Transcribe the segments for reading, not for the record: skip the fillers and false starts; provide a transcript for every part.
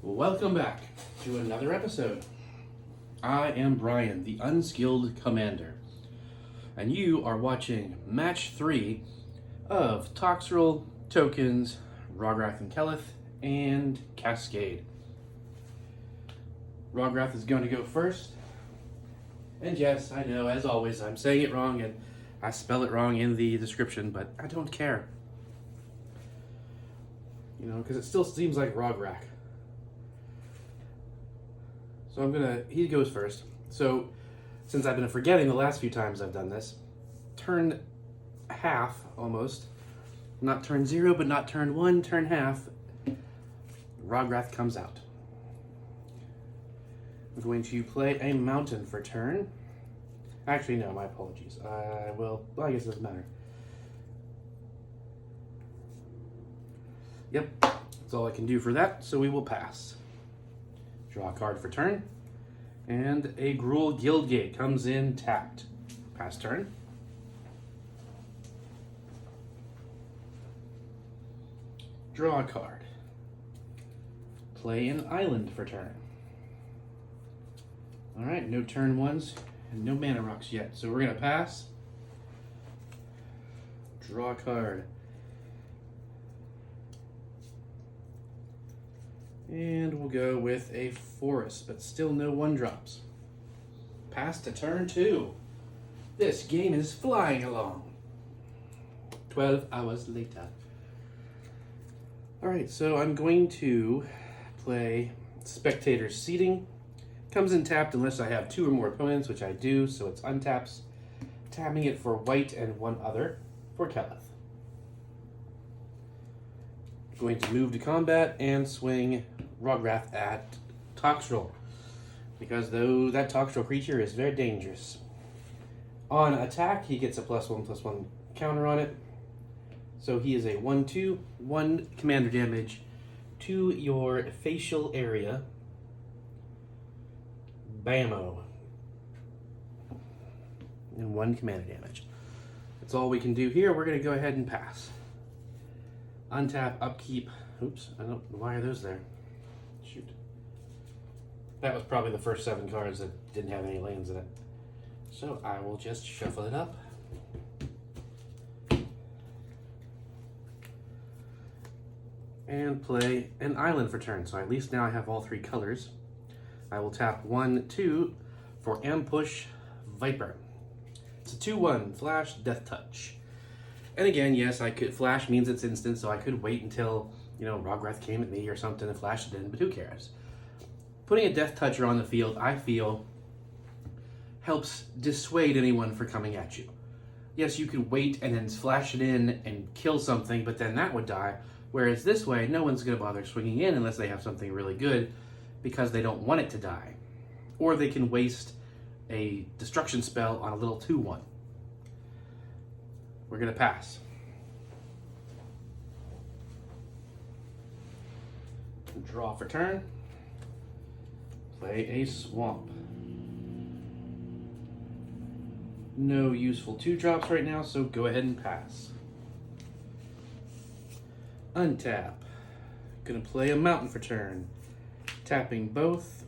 Welcome back to another episode. I am Brian, the Unskilled Commander, and you are watching Match 3 of Toxrill, Tokens, Rograk and Keleth, and Cascade. Rograk is going to go first, and yes, I know, as always, I'm saying it wrong and I spell it wrong in the description, but I don't care. You know, because it still seems like Rograk. So he goes first. So, since I've been forgetting the last few times I've done this, turn half, almost. Not turn 0, but not turn 1, turn half. Rograk comes out. I'm going to play a mountain for turn. Actually, no, my apologies. Well, I guess it doesn't matter. Yep, that's all I can do for that, so we will pass. Draw a card for turn, and a Gruul Guildgate comes in tapped. Pass turn. Draw a card. Play an island for turn. Alright, no turn ones, and no mana rocks yet, so we're going to pass. Draw a card. And we'll go with a forest, but still no 1-drops. Pass to turn 2. This game is flying along. 12 hours later. Alright, so I'm going to play Spectator Seating. Comes in tapped unless I have 2 or more opponents, which I do, so it's untaps. Tapping it for white and 1 other for Keleth. Going to move to combat and swing Rograk at Toxrill, because though that Toxrill creature is very dangerous. On attack, he gets a +1/+1 counter on it, so he is a 1/2, 1 commander damage to your facial area. Bammo. And 1 commander damage. That's all we can do here. We're going to go ahead and pass. Untap, upkeep. Oops, I don't. Why are those there? Shoot. That was probably the first 7 cards that didn't have any lands in it. So I will just shuffle it up. And play an island for turn. So at least now I have all 3 colors. I will tap 1/2 for Ambush Viper. It's a 2/1 flash death touch. And again, yes, I could. Flash means it's instant, so I could wait until, Rograk came at me or something and flashed it in, but who cares? Putting a Death Toucher on the field, I feel, helps dissuade anyone from coming at you. Yes, you could wait and then flash it in and kill something, but then that would die. Whereas this way, no one's going to bother swinging in unless they have something really good, because they don't want it to die. Or they can waste a destruction spell on a little 2/1. We're going to pass. Draw for turn. Play a swamp. No useful 2-drops right now, so go ahead and pass. Untap. Going to play a mountain for turn. Tapping both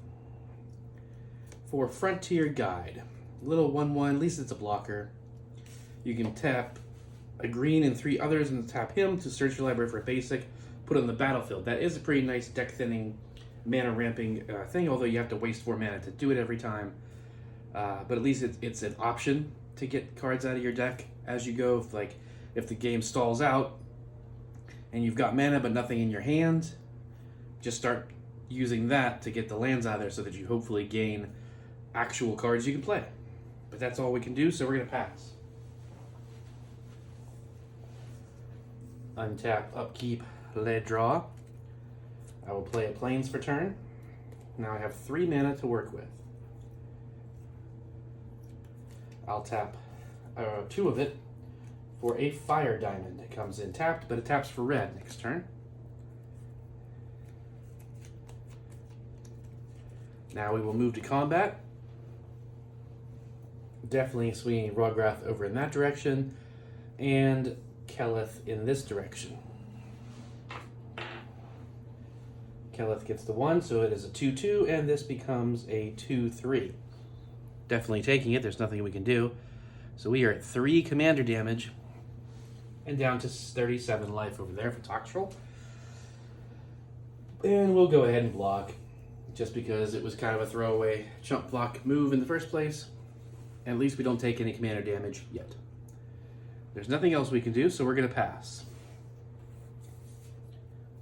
for Frontier Guide. Little 1/1, at least it's a blocker. You can tap a green and 3 others and tap him to search your library for a basic, put it on the battlefield. That is a pretty nice deck thinning, mana ramping thing, although you have to waste 4 mana to do it every time. But at least it's an option to get cards out of your deck as you go. If the game stalls out and you've got mana but nothing in your hand, just start using that to get the lands out of there so that you hopefully gain actual cards you can play. But that's all we can do, so we're going to pass. Untap, upkeep, lay draw. I will play a Plains for turn. Now I have 3 mana to work with. I'll tap 2 of it for a Fire Diamond. It comes in tapped, but it taps for red next turn. Now we will move to combat. Definitely swinging Rograk over in that direction, and Keleth in this direction. Keleth gets the 1, so it is a 2-2, and this becomes a 2-3. Definitely taking it. There's nothing we can do. So we are at 3 commander damage, and down to 37 life over there for Toxrill. And we'll go ahead and block, just because it was kind of a throwaway chump block move in the first place. And at least we don't take any commander damage yet. There's nothing else we can do, so we're going to pass.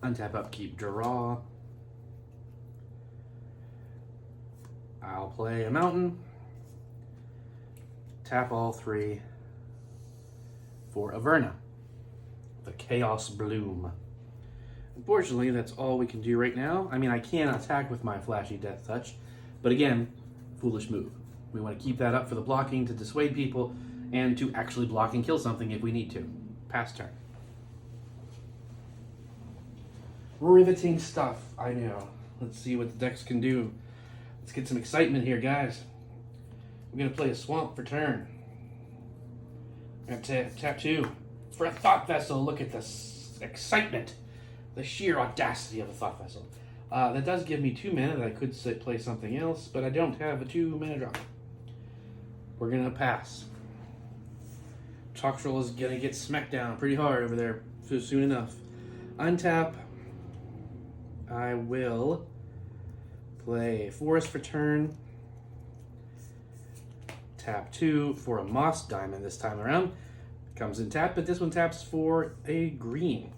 Untap, upkeep, draw. I'll play a mountain. Tap all 3 for Averna, the Chaos Bloom. Unfortunately, that's all we can do right now. I mean, I can attack with my flashy Death Touch, but again, foolish move. We want to keep that up for the blocking to dissuade people and to actually block and kill something if we need to. Pass turn. Riveting stuff, I know. Let's see what the decks can do. Let's get some excitement here, guys. We're going to play a Swamp for turn. I'm going to tap 2 for a Thought Vessel. Look at this excitement. The sheer audacity of a Thought Vessel. That does give me 2 mana that I could play something else, but I don't have a 2 mana drop. We're going to pass. Toxrill is going to get smacked down pretty hard over there soon enough. Untap. I will play Forest for turn. Tap 2 for a Moss Diamond this time around. Comes in tap, but this one taps for a green.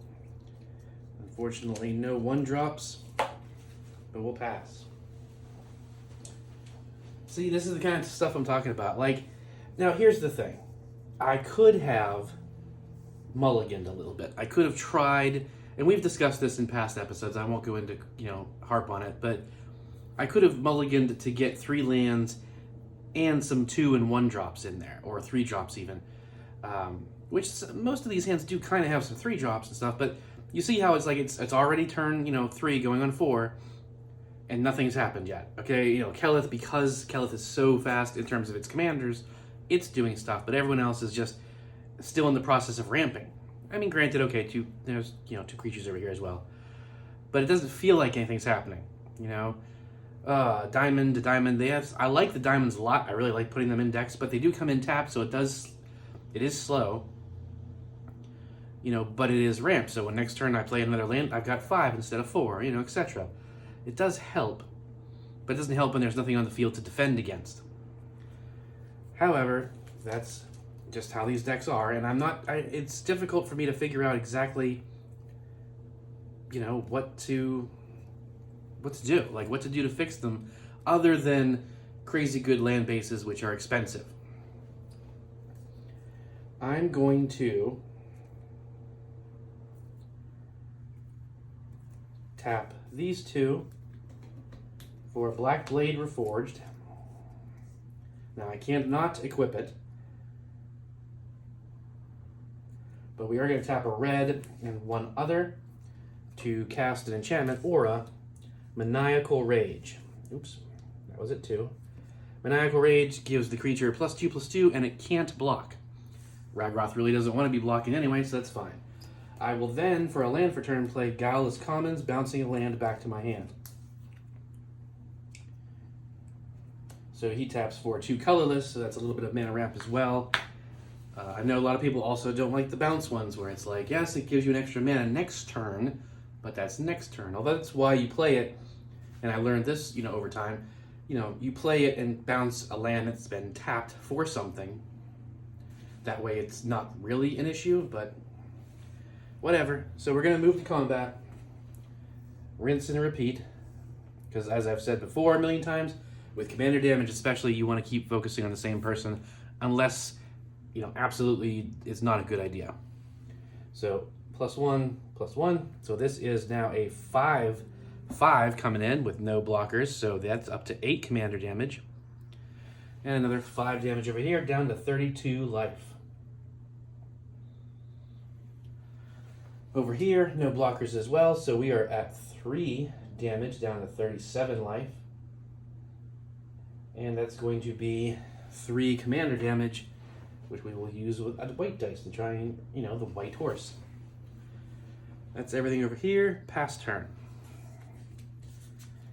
Unfortunately, no 1-drops, but we'll pass. See, this is the kind of stuff I'm talking about. Like, now here's the thing. I could have mulliganed a little bit. I could have tried, and we've discussed this in past episodes. I won't go into, harp on it, but I could have mulliganed to get 3 lands and some 2 and 1-drops in there, or 3 drops even. Which most of these hands do kind of have some 3 drops and stuff, but you see how it's like it's already turn 3 going on 4, and nothing's happened yet. Okay, Keleth, because Keleth is so fast in terms of its commanders, it's doing stuff, but everyone else is just still in the process of ramping. I mean, granted, okay, there's 2 creatures over here as well, but it doesn't feel like anything's happening. Diamond to diamond. I like the diamonds a lot. I really like putting them in decks, but they do come in tap, so it is slow. But it is ramped, so when next turn I play another land, I've got 5 instead of 4, etc. It does help, but it doesn't help when there's nothing on the field to defend against. However, that's just how these decks are, and it's difficult for me to figure out exactly, what to do, like what to do to fix them, other than crazy good land bases, which are expensive. I'm going to tap these 2 for Black Blade Reforged. Now I can't not equip it, but we are going to tap a red and 1 other to cast an enchantment, Aura, Maniacal Rage. Oops, that was it 2. Maniacal Rage gives the creature +2/+2, and it can't block. Rograk really doesn't want to be blocking anyway, so that's fine. I will then, for a land for turn, play Guileless Commons, bouncing a land back to my hand. So he taps for 2 colorless, so that's a little bit of mana ramp as well. I know a lot of people also don't like the bounce ones, where it's like, yes, it gives you an extra mana next turn, but that's next turn. Although that's why you play it, and I learned this, over time. You play it and bounce a land that's been tapped for something. That way it's not really an issue, but whatever. So we're going to move to combat. Rinse and repeat. Because as I've said before a million times, with commander damage especially, you want to keep focusing on the same person, unless, absolutely it's not a good idea. So +1/+1. So this is now a 5/5 coming in with no blockers, so that's up to 8 commander damage. And another 5 damage over here, down to 32 life. Over here, no blockers as well, so we are at 3 damage, down to 37 life. And that's going to be 3 commander damage, which we will use with a white dice to try and, the white horse. That's everything over here. Pass turn.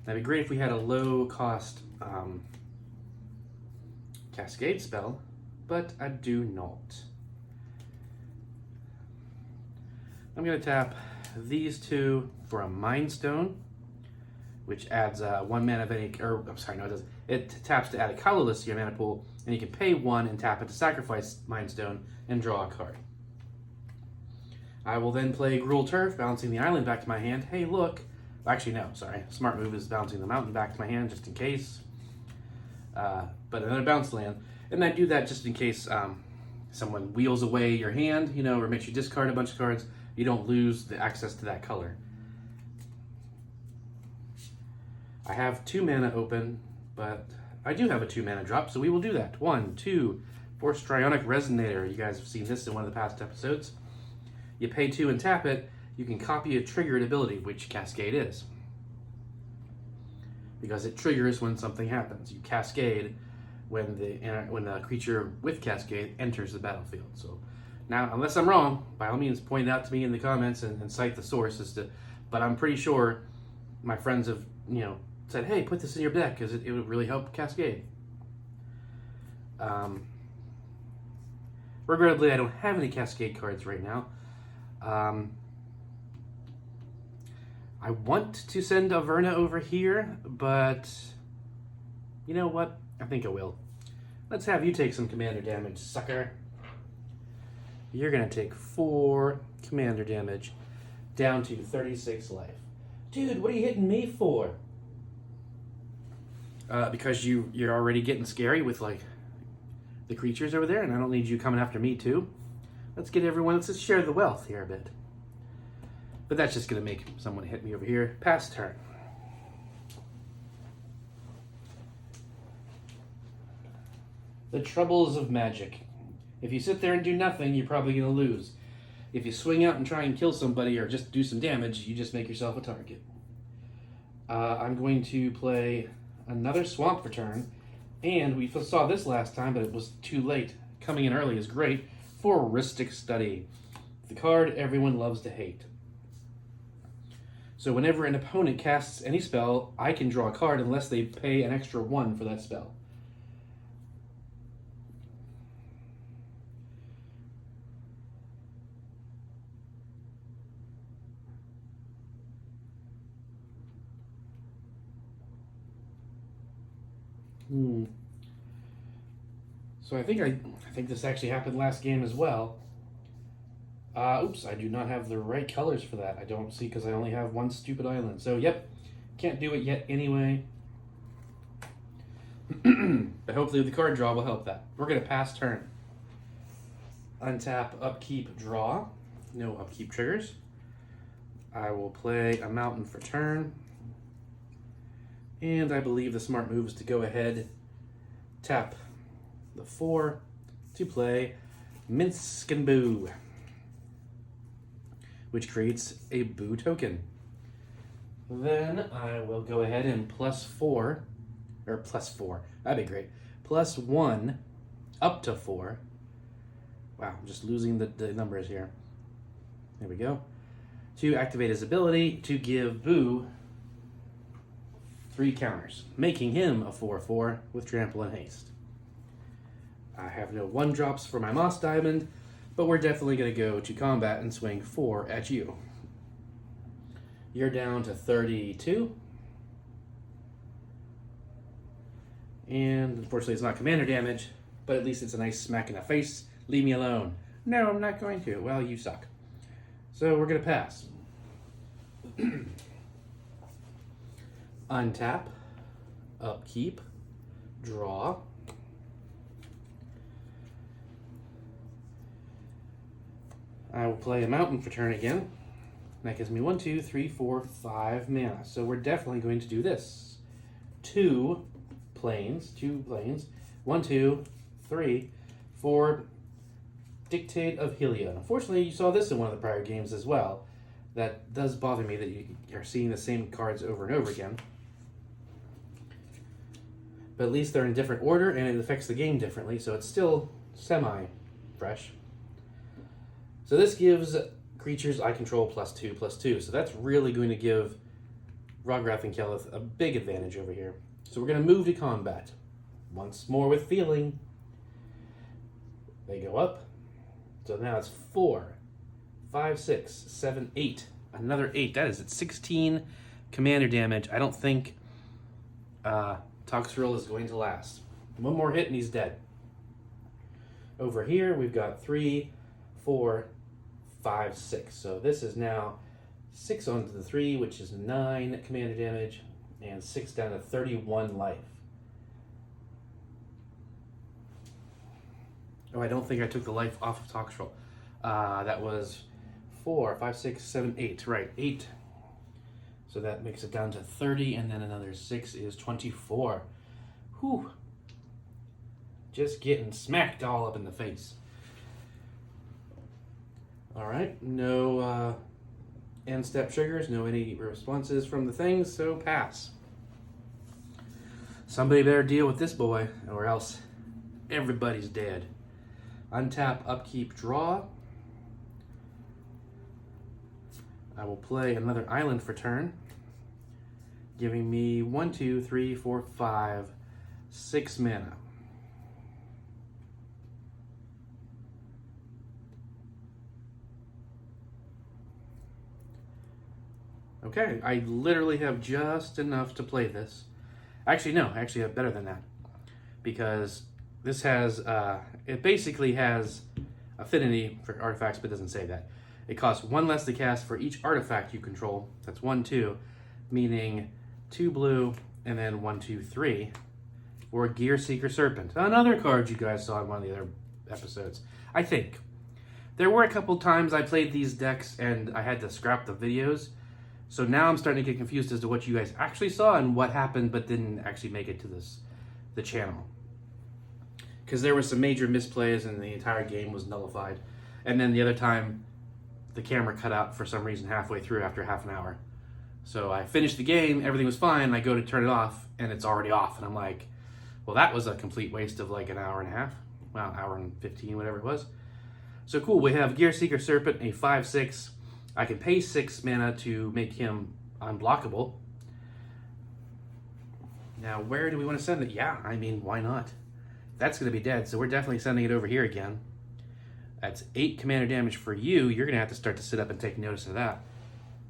That'd be great if we had a low-cost Cascade spell, but I do not. I'm going to tap these two for a Mind Stone, which adds 1 mana of any, or I'm sorry, no, it doesn't. It taps to add a colorless to your mana pool, and you can pay 1 and tap it to sacrifice Mind Stone and draw a card. I will then play Gruul Turf, bouncing the island back to my hand. Hey, look. Actually, no, sorry. Smart move is bouncing the mountain back to my hand just in case. But another bounce land. And I do that just in case someone wheels away your hand, you know, or makes you discard a bunch of cards. You don't lose the access to that color. I have 2 mana open, but I do have a 2 mana drop, so we will do that. 1, 2, for Strionic Resonator. You guys have seen this in one of the past episodes. You pay 2 and tap it, you can copy a triggered ability, which Cascade is. Because it triggers when something happens. You Cascade when the creature with Cascade enters the battlefield. So now, unless I'm wrong, by all means point it out to me in the comments and cite the source but I'm pretty sure my friends have, you know, said, hey, put this in your deck because it would really help Cascade. Regrettably, I don't have any Cascade cards right now. I want to send Averna over here, but you know what? I think I will. Let's have you take some commander damage, sucker. You're going to take 4 commander damage down to 36 life. Dude, what are you hitting me for? Because you're already getting scary with, like, the creatures over there, and I don't need you coming after me, too. Let's just share the wealth here a bit. But that's just going to make someone hit me over here. Pass turn. The troubles of magic. If you sit there and do nothing, you're probably going to lose. If you swing out and try and kill somebody or just do some damage, you just make yourself a target. I'm going to play another Swamp for turn. And we saw this last time, but it was too late. Coming in early is great. For Ristic Study. The card everyone loves to hate. So whenever an opponent casts any spell, I can draw a card unless they pay an extra 1 for that spell. So I think this actually happened last game as well. Oops, I do not have the right colors for that. I don't see because I only have 1 stupid island. So, yep, can't do it yet anyway. But hopefully the card draw will help that. We're going to pass turn. Untap, upkeep, draw. No upkeep triggers. I will play a mountain for turn. And I believe the smart move is to go ahead, tap the 4 to play Minsk and Boo, which creates a Boo token. Then I will go ahead and +4, that'd be great, +1 up to 4. Wow, I'm just losing the numbers here. There we go. To activate his ability to give Boo 3 counters, making him a 4/4 with Trample and Haste. I have no 1-drops for my Moss Diamond, but we're definitely going to go to combat and swing 4 at you. You're down to 32. And unfortunately it's not commander damage, but at least it's a nice smack in the face. Leave me alone. No, I'm not going to. Well, you suck. So we're going to pass. Untap, upkeep, draw. I will play a mountain for turn again. That gives me 1, 2, 3, 4, 5 mana. So we're definitely going to do this. 2 planes. 1, 2, 3, 4. Dictate of Helia. Unfortunately, you saw this in one of the prior games as well. That does bother me that you are seeing the same cards over and over again. But at least they're in different order and it affects the game differently, so it's still semi-fresh. So this gives creatures I control +2/+2. So that's really going to give Rograk and Kelith a big advantage over here. So we're going to move to combat. Once more with feeling. They go up. So now it's 4, 5, 6, 7, 8. Another 8. That is at 16 commander damage. I don't think Toxrill is going to last. One more hit and he's dead. Over here we've got 3, 4, 5, 6. So this is now 6 onto the 3, which is 9 commander damage, and 6 down to 31 life. Oh, I don't think I took the life off of Toxrill. That was 4, 5, 6, 7, 8. Right, 8. So that makes it down to 30, and then another 6 is 24. Whew. Just getting smacked all up in the face. All right, no end step triggers, no any responses from the things, so pass. Somebody better deal with this boy, or else everybody's dead. Untap, upkeep, draw. I will play another island for turn, giving me 1, 2, 3, 4, 5, 6 mana. Okay, I literally have just enough to play this. Actually, no, I actually have better than that. Because this has, it basically has affinity for artifacts, but doesn't say that. It costs 1 less to cast for each artifact you control. That's 1, 2, meaning 2 blue, and then 1, 2, 3 for Gear Seeker Serpent. Another card you guys saw in one of the other episodes. I think. There were a couple times I played these decks and I had to scrap the videos. So now I'm starting to get confused as to what you guys actually saw and what happened but didn't actually make it to the channel. Because there were some major misplays and the entire game was nullified. And then the other time, the camera cut out for some reason halfway through after half an hour. So I finished the game, everything was fine, I go to turn it off, and it's already off. And I'm like, well, that was a complete waste of like an hour and a half. Well, hour and 15, whatever it was. So cool, we have Gear Seeker Serpent, a 5/6. I can pay 6 mana to make him unblockable. Now, where do we want to send it? Yeah, I mean, why not? That's going to be dead, so we're definitely sending it over here again. That's 8 commander damage for you. You're going to have to start to sit up and take notice of that.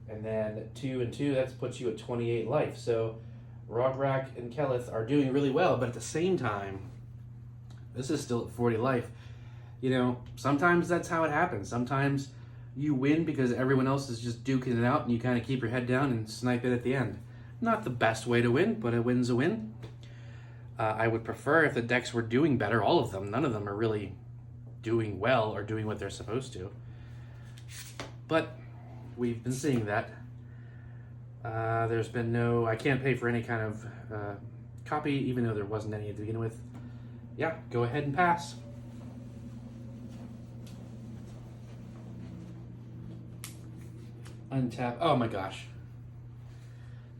And then 2 and 2, that puts you at 28 life. So Rograk and Kelith are doing really well, but at the same time, this is still at 40 life. You know, sometimes that's how it happens. Sometimes you win because everyone else is just duking it out and you kind of keep your head down and snipe it at the end. Not the best way to win, but a win's a win. I would prefer if the decks were doing better, all of them. None of them are really doing well or doing what they're supposed to. But we've been seeing that. There's been no, I can't pay for any kind of copy, even though there wasn't any to begin with. Yeah, go ahead and pass. Untap. Oh my gosh.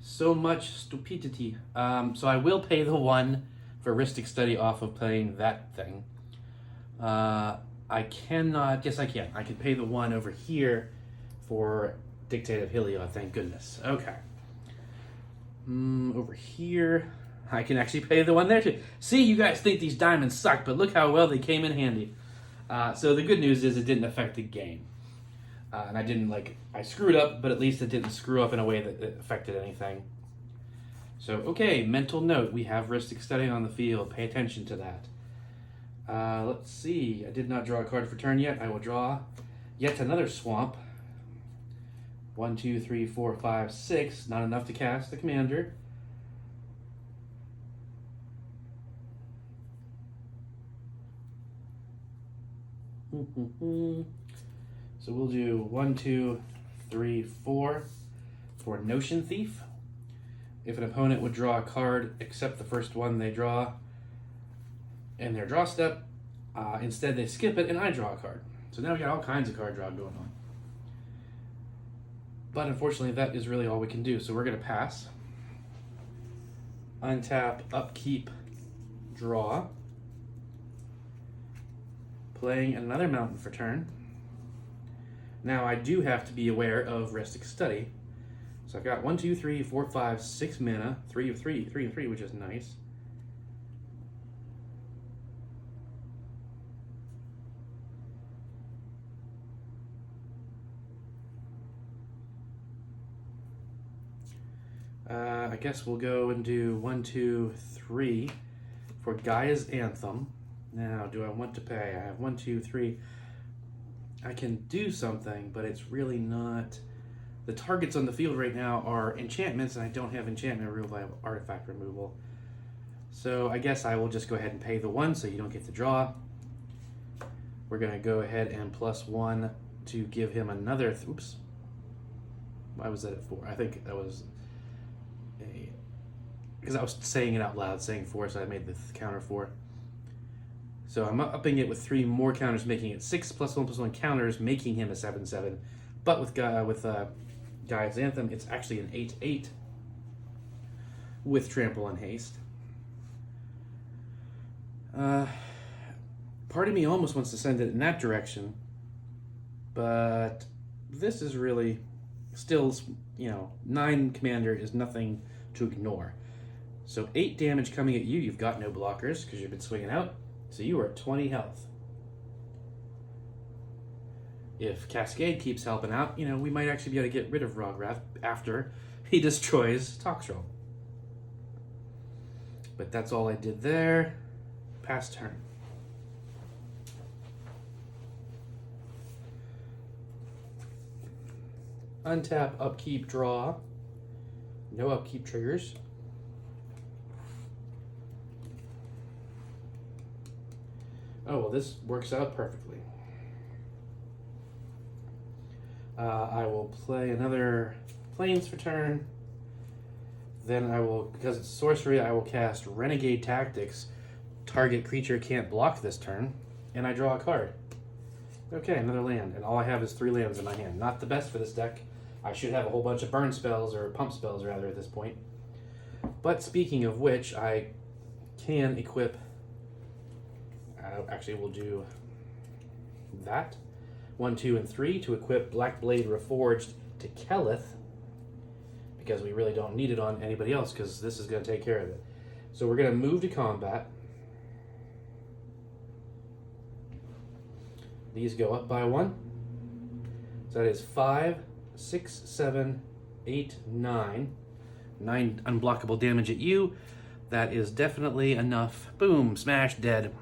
So much stupidity. So I will pay the 1 for Ristic Study off of playing that thing. I cannot, yes I can. I can pay the 1 over here for Dictate of Heliod, thank goodness. Okay. Over here, I can actually pay the 1 there too. See, you guys think these diamonds suck, but look how well they came in handy. So the good news is it didn't affect the game. And I didn't I screwed up, but at least it didn't screw up in a way that affected anything. So, okay, mental note. We have Ristic Study on the field. Pay attention to that. Let's see. I did not draw a card for turn yet. I will draw yet another swamp. 1, 2, 3, 4, 5, 6. Not enough to cast the commander. So we'll do 1, 2, 3, 4 for Notion Thief. If an opponent would draw a card except the first one they draw in their draw step, instead they skip it and I draw a card. So now we got all kinds of card draw going on. But unfortunately that is really all we can do, so we're going to pass. Untap, upkeep, draw. Playing another mountain for turn. Now I do have to be aware of Ristic Study, so So I've got 1, 2, 3, 4, 5, 6 mana, 3 of 3, 3 and 3, which is nice. I guess we'll go and do 1, 2, 3 for Gaia's Anthem. Now, do I want to pay? I have 1, 2, 3. I can do something, but it's really not. The targets on the field right now are enchantments, and I don't have enchantment removal. I have artifact removal. So I guess I will just go ahead and pay the 1 so you don't get to draw. We're going to go ahead and +1 to give him another. Oops. Why was that at 4? I think that was because I was saying it out loud, saying 4, so I made the counter 4. So I'm upping it with 3 more counters, making it 6 +1/+1 counters, making him a 7/7. But with Gaia's Anthem, it's actually an 8/8 with Trample and Haste. Part of me almost wants to send it in that direction, but this is really still, 9 commander is nothing to ignore. So 8 damage coming at you. You've got no blockers because you've been swinging out. So you are at 20 health. If Cascade keeps helping out, we might actually be able to get rid of Rograk after he destroys Toxrill. But that's all I did there. Pass turn. Untap, upkeep, draw. No upkeep triggers. Oh, well, this works out perfectly. I will play another Plains for turn. Then I will, because it's sorcery, I will cast Renegade Tactics. Target creature can't block this turn. And I draw a card. Okay, another land. And all I have is 3 lands in my hand. Not the best for this deck. I should have a whole bunch of burn spells, or pump spells rather, at this point. But speaking of which, I can equip. Actually, we'll do that. 1, 2, and 3 to equip Blackblade Reforged to Kelith, because we really don't need it on anybody else, because this is going to take care of it. So we're going to move to combat. These go up by 1. So that is 5, 6, 7, 8, 9. 9 unblockable damage at you. That is definitely enough. Boom, smash, dead.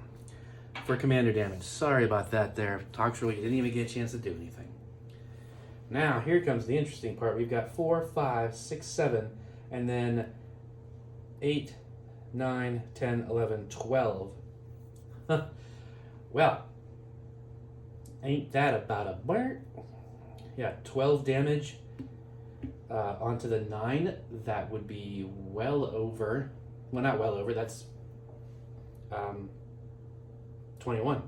For commander damage. Sorry about that there, Toxrill. You didn't even get a chance to do anything. Now, here comes the interesting part. We've got 4, 5, 6, 7, and then 8, 9, 10, 11, 12. Well, ain't that about a bird? Yeah, 12 damage onto the 9. That would be well over. Well, not well over. That's 21.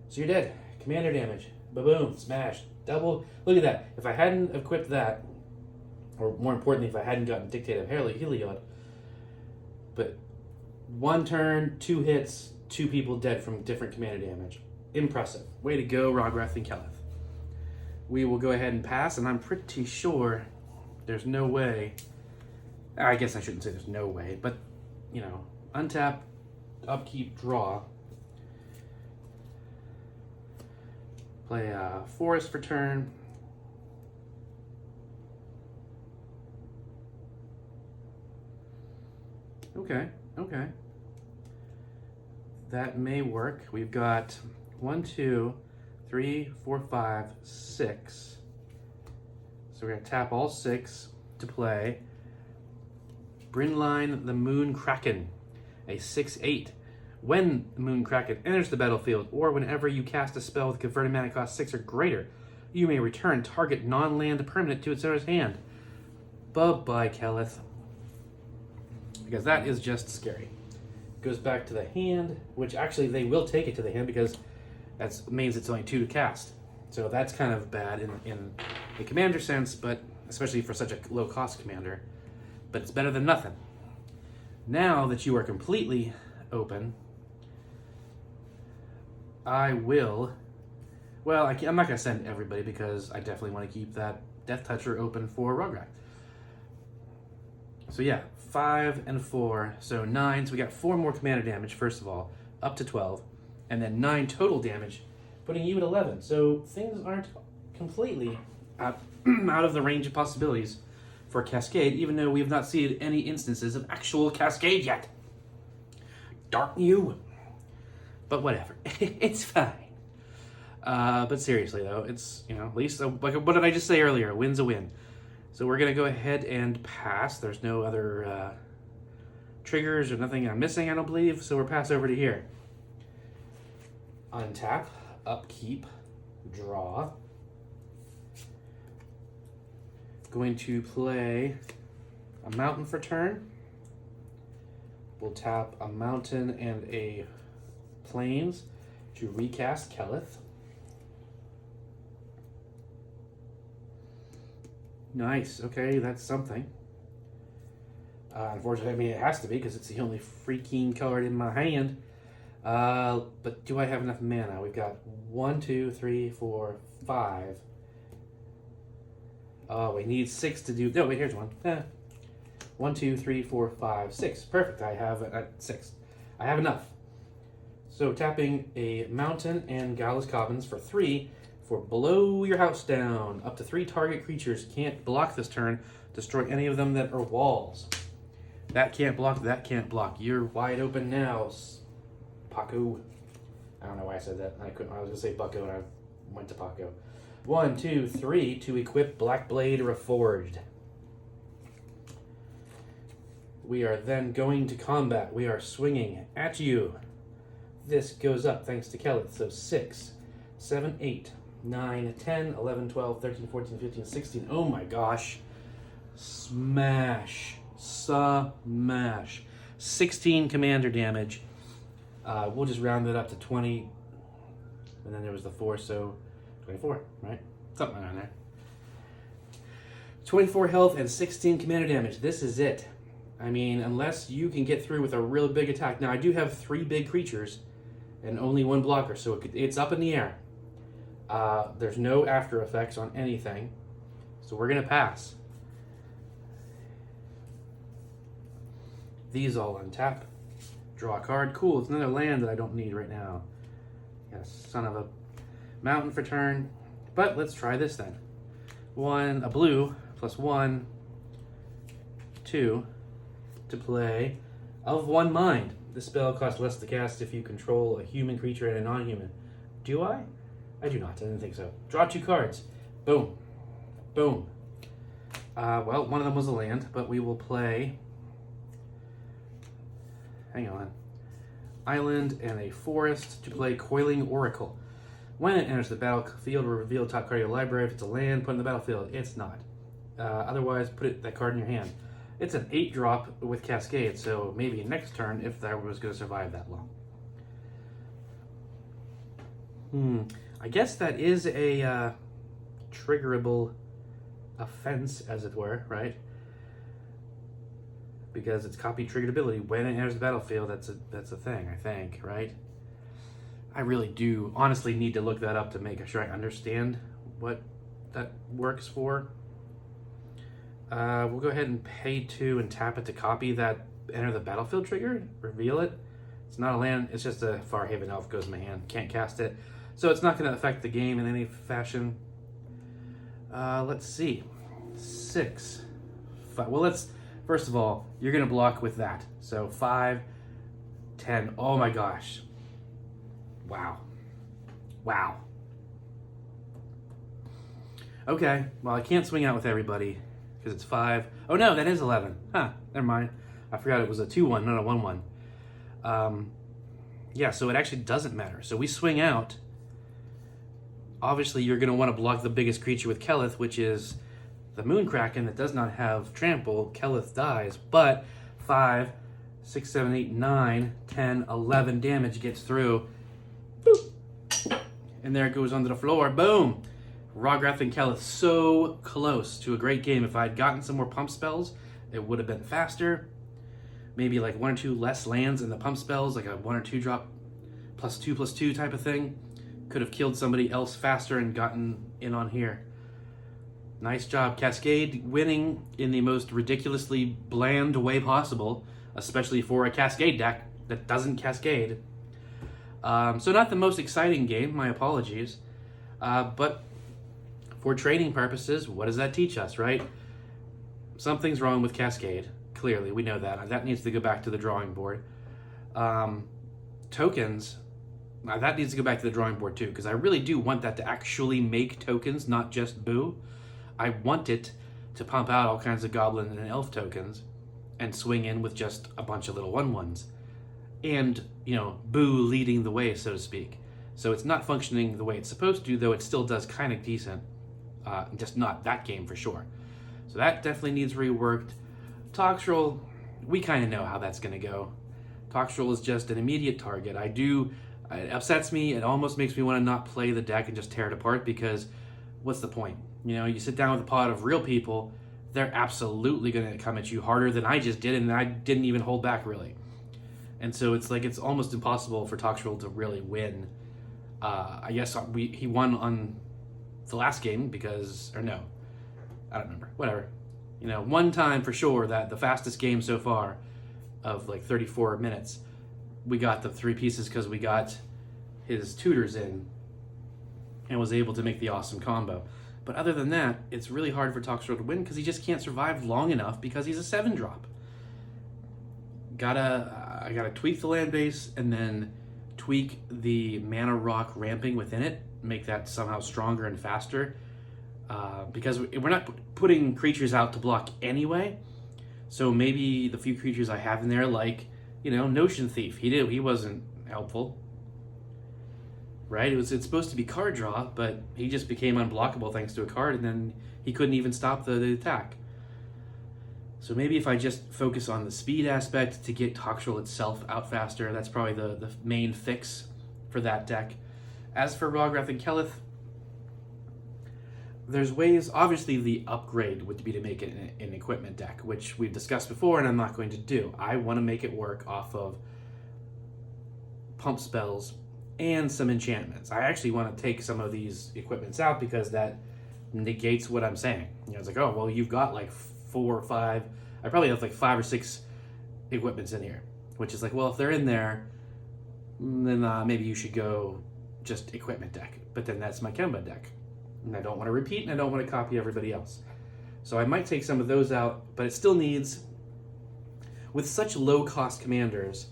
So you're dead. Commander damage. Ba-boom. Smash. Double. Look at that. If I hadn't equipped that, or more importantly, if I hadn't gotten Dictate of Heliod, but 1 turn, 2 hits, 2 people dead from different commander damage. Impressive. Way to go, Rograk and Kelith. We will go ahead and pass, and I'm pretty sure there's no way. I guess I shouldn't say there's no way, but, untap, upkeep, draw. Play Forest for turn. Okay. That may work. We've got 1, 2, 3, 4, 5, 6. So we're going to tap all 6 to play Brinline the Moon Kraken, a 6/8. When the Moon Kraken enters the battlefield, or whenever you cast a spell with converted mana cost 6 or greater, you may return target non-land permanent to its owner's hand. Bye-bye, Kelith. Because that is just scary. Goes back to the hand, which actually they will take it to the hand because that means it's only 2 to cast. So that's kind of bad in the commander sense, but especially for such a low-cost commander. But it's better than nothing. Now that you are completely open, I will... Well, I'm not going to send everybody because I definitely want to keep that Death Toucher open for Rograk. So yeah, 5 and 4, so 9. So we got 4 more commander damage, first of all, up to 12. And then 9 total damage, putting you at 11. So things aren't completely out of the range of possibilities for Cascade, even though we have not seen any instances of actual Cascade yet. Darn you. But whatever. It's fine. But seriously, though, it's, at least, like, what did I just say earlier? A win's a win. So we're going to go ahead and pass. There's no other triggers or nothing I'm missing, I don't believe. So we'll pass over to here. Untap, upkeep, draw. Going to play a mountain for turn. We'll tap a mountain and a plains to recast Kelith. Nice. Okay, that's something. Unfortunately, I mean, it has to be because it's the only freaking card in my hand. But do I have enough mana? We've got 1, 2, 3, 4, 5. Oh, we need 6 to do... No, wait, here's one. 1, 2, 3, 4, 5, 6. Perfect. I have 6. I have enough. So tapping a mountain and Gallus Commons for 3 for blow your house down. Up to 3 target creatures can't block this turn. Destroy any of them that are walls. That can't block, that can't block. You're wide open now, Paco. I don't know why I said that. I was going to say Bucko and I went to Paco. 1, 2, 3 to equip Blackblade Reforged. We are then going to combat. We are swinging at you. This goes up thanks to Kelith. So 6, 7, 8, 9, 10, 11, 12, 13, 14, 15, 16. Oh my gosh. Smash. Smash. 16 commander damage. We'll just round it up to 20. And then there was the 4, so 24, right? Something around there. 24 health and 16 commander damage. This is it. I mean, unless you can get through with a real big attack. Now, I do have 3 big creatures and only 1 blocker, so it's up in the air. There's no after effects on anything, so we're going to pass. These all untap. Draw a card. Cool, it's another land that I don't need right now. Yes, son of a mountain for turn. But let's try this then. A blue, +1, 2, to play Of One Mind. This spell costs less to cast if you control a human creature and a non-human. Do I? I do not. I didn't think so. Draw 2 cards. Boom. Boom. Well, one of them was a land, but we will play... Hang on. Island and a forest to play Coiling Oracle. When it enters the battlefield, reveal the top card of your library. If it's a land, put it in the battlefield. It's not. Otherwise, put that card in your hand. It's an 8-drop with Cascade, so maybe next turn if that was going to survive that long. I guess that is a triggerable offense, as it were, right? Because it's copy triggered ability. When it enters the battlefield, that's a thing, I think, right? I really do honestly need to look that up to make sure I understand what that works for. We'll go ahead and pay 2 and tap it to copy that enter the battlefield trigger. Reveal it. It's not a land, it's just a Farhaven Elf goes in my hand. Can't cast it. So it's not going to affect the game in any fashion. Let's see. 6. 5. Well, first of all, you're going to block with that. So 5, 10. Oh my gosh. Wow. Wow. Okay, well, I can't swing out with everybody because it's 5. Oh no, that is 11. Huh, never mind. I forgot it was a 2-1, not a 1-1. Yeah, so it actually doesn't matter. So we swing out. Obviously, you're going to want to block the biggest creature with Kelith, which is the Moonkraken that does not have trample. Kelith dies, but 5, 6, 7, 8, 9, 10, 11 damage gets through. Boop. And there it goes onto the floor. Boom. Rograk and Kelith so close to a great game. If I had gotten some more pump spells, it would have been faster. Maybe like 1 or 2 less lands in the pump spells, like a 1 or 2 drop +2/+2 type of thing. Could have killed somebody else faster and gotten in on here. Nice job, Cascade, winning in the most ridiculously bland way possible, especially for a Cascade deck that doesn't Cascade. So not the most exciting game, my apologies. But for training purposes, what does that teach us, right? Something's wrong with Cascade. Clearly, we know that. That needs to go back to the drawing board. Tokens, that needs to go back to the drawing board too, because I really do want that to actually make tokens, not just boo. I want it to pump out all kinds of goblin and elf tokens and swing in with just a bunch of little 1/1s. And, boo leading the way, so to speak. So it's not functioning the way it's supposed to, though it still does kind of decent. Just not that game for sure. So that definitely needs reworked. Toxrill, we kind of know how that's going to go. Toxrill is just an immediate target. It upsets me. It almost makes me want to not play the deck and just tear it apart, because what's the point? You sit down with a pod of real people, they're absolutely going to come at you harder than I just did, and I didn't even hold back, really. And so it's almost impossible for Toxrill to really win. I guess he won on the last game or no, I don't remember. Whatever. One time for sure, that the fastest game so far of 34 minutes, we got the 3 pieces because we got his tutors in and was able to make the awesome combo. But other than that, it's really hard for Toxrill to win because he just can't survive long enough because he's a 7-drop. I gotta tweak the land base and then tweak the mana rock ramping within it, make that somehow stronger and faster. Because we're not putting creatures out to block anyway. So maybe the few creatures I have in there, Notion Thief, he wasn't helpful. Right? It's supposed to be card draw, but he just became unblockable thanks to a card, and then he couldn't even stop the attack. So maybe if I just focus on the speed aspect to get Toxrill itself out faster, that's probably the main fix for that deck. As for Rograk and Kelith, there's ways. Obviously, the upgrade would be to make it an equipment deck, which we've discussed before, and I'm not going to do. I want to make it work off of pump spells and some enchantments. I actually want to take some of these equipments out because that negates what I'm saying. It's oh, well, you've got 4 or 5. I probably have 5 or 6 equipments in here, which is well, if they're in there, then maybe you should go just equipment deck. But then that's my Kemba deck. And I don't want to repeat, and I don't want to copy everybody else. So I might take some of those out, but it still needs, with such low-cost commanders,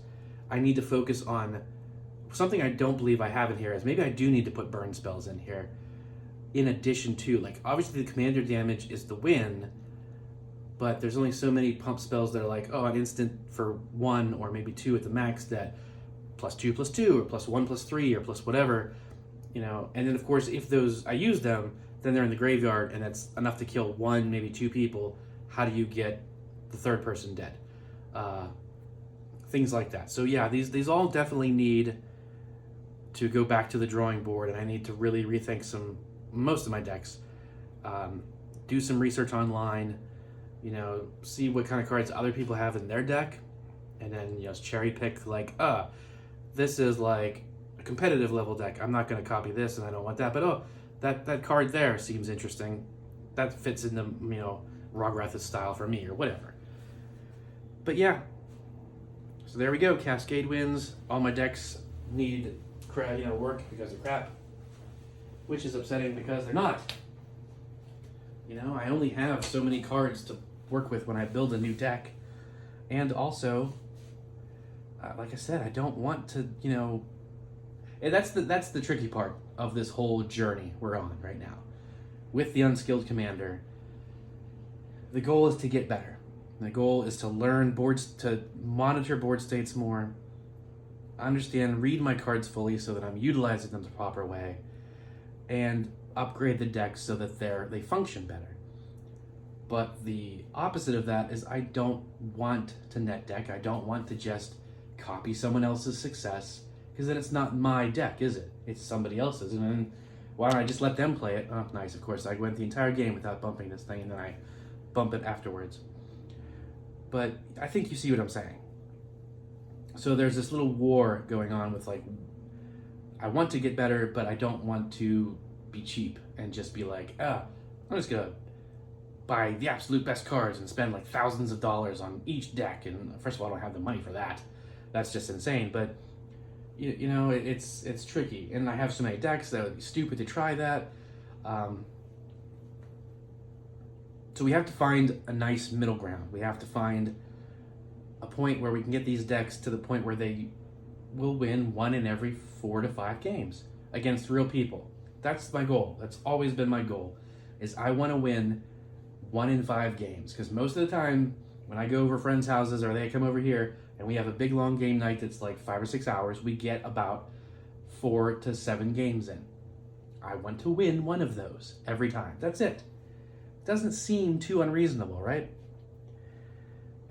I need to focus on something I don't believe I have in here, is maybe I do need to put burn spells in here, in addition to, obviously the commander damage is the win, but there's only so many pump spells that are an instant for 1 or maybe 2 at the max that +2/+2 or +1/+3 or plus whatever, and then of course if I use them, then they're in the graveyard and that's enough to kill 1, maybe 2 people. How do you get the third person dead? Things like that. So yeah, these all definitely need to go back to the drawing board, and I need to really rethink most of my decks. Do some research online, see what kind of cards other people have in their deck, and then just cherry pick this is a competitive level deck. I'm not going to copy this, and I don't want that. But that card there seems interesting. That fits into Rograk's style for me, or whatever. But yeah, so there we go. Cascade wins. All my decks need work because of crap, which is upsetting because they're not. I only have so many cards to work with when I build a new deck, and also, like I said, I don't want to, and that's the tricky part of this whole journey we're on right now with the Unskilled Commander. The goal is to get better. The goal is to learn to monitor board states more, understand, read my cards fully so that I'm utilizing them the proper way, and upgrade the deck so that they function better. But the opposite of that is I don't want to net deck. I don't want to just copy someone else's success, because then it's not my deck, is it? It's somebody else's. And then why don't I just let them play it? Oh, nice, of course. I went the entire game without bumping this thing, and then I bump it afterwards. But I think you see what I'm saying. So there's this little war going on with I want to get better, but I don't want to be cheap and just be I'm just gonna buy the absolute best cards and spend like thousands of dollars on each deck. And first of all, I don't have the money for that. That's just insane. But you know, it's tricky, and I have so many decks that it would be stupid to try that. So we have to find a nice middle ground. We have to find a point where we can get these decks to the point where they will win 1 in every 4 to 5 games against real people. That's my goal. That's always been my goal, is I want to win 1 in 5 games. Because most of the time, when I go over friends' houses or they come over here and we have a big long game night that's like 5 or 6 hours, we get about 4 to 7 games in. I want to win one of those every time. That's it. Doesn't seem too unreasonable, right?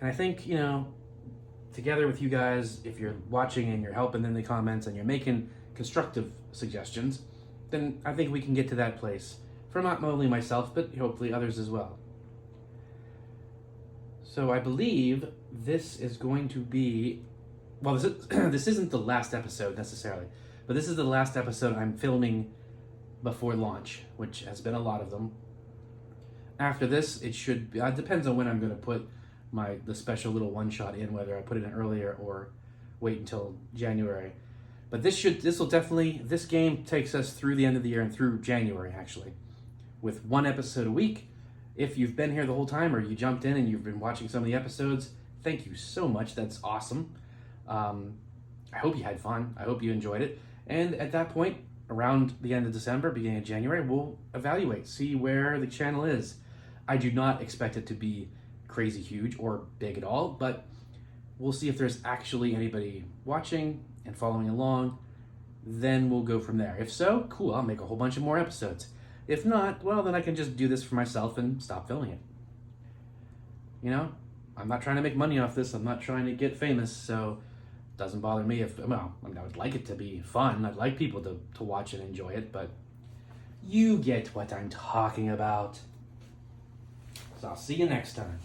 And I think, you know, together with you guys, if you're watching and you're helping in the comments and you're making constructive suggestions, then I think we can get to that place for not only myself, but hopefully others as well. So I believe this is going to be, well, this isn't the last episode necessarily, but this is the last episode I'm filming before launch, which has been a lot of them. After this, it should be, it depends on when I'm going to put the special little one-shot in, whether I put it in earlier or wait until January. But this game takes us through the end of the year and through January, actually, with 1 episode a week. If you've been here the whole time or you jumped in and you've been watching some of the episodes, thank you so much. That's awesome. I hope you had fun. I hope you enjoyed it. And at that point, around the end of December, beginning of January, we'll evaluate, see where the channel is. I do not expect it to be crazy huge or big at all, but we'll see if there's actually anybody watching and following along. Then we'll go from there. If so, cool, I'll make a whole bunch of more episodes. If not, well, then I can just do this for myself and stop filming it. You know, I'm not trying to make money off this. I'm not trying to get famous, so it doesn't bother me if, well, I mean, I would like it to be fun. I'd like people to watch and enjoy it, but you get what I'm talking about. So I'll see you next time.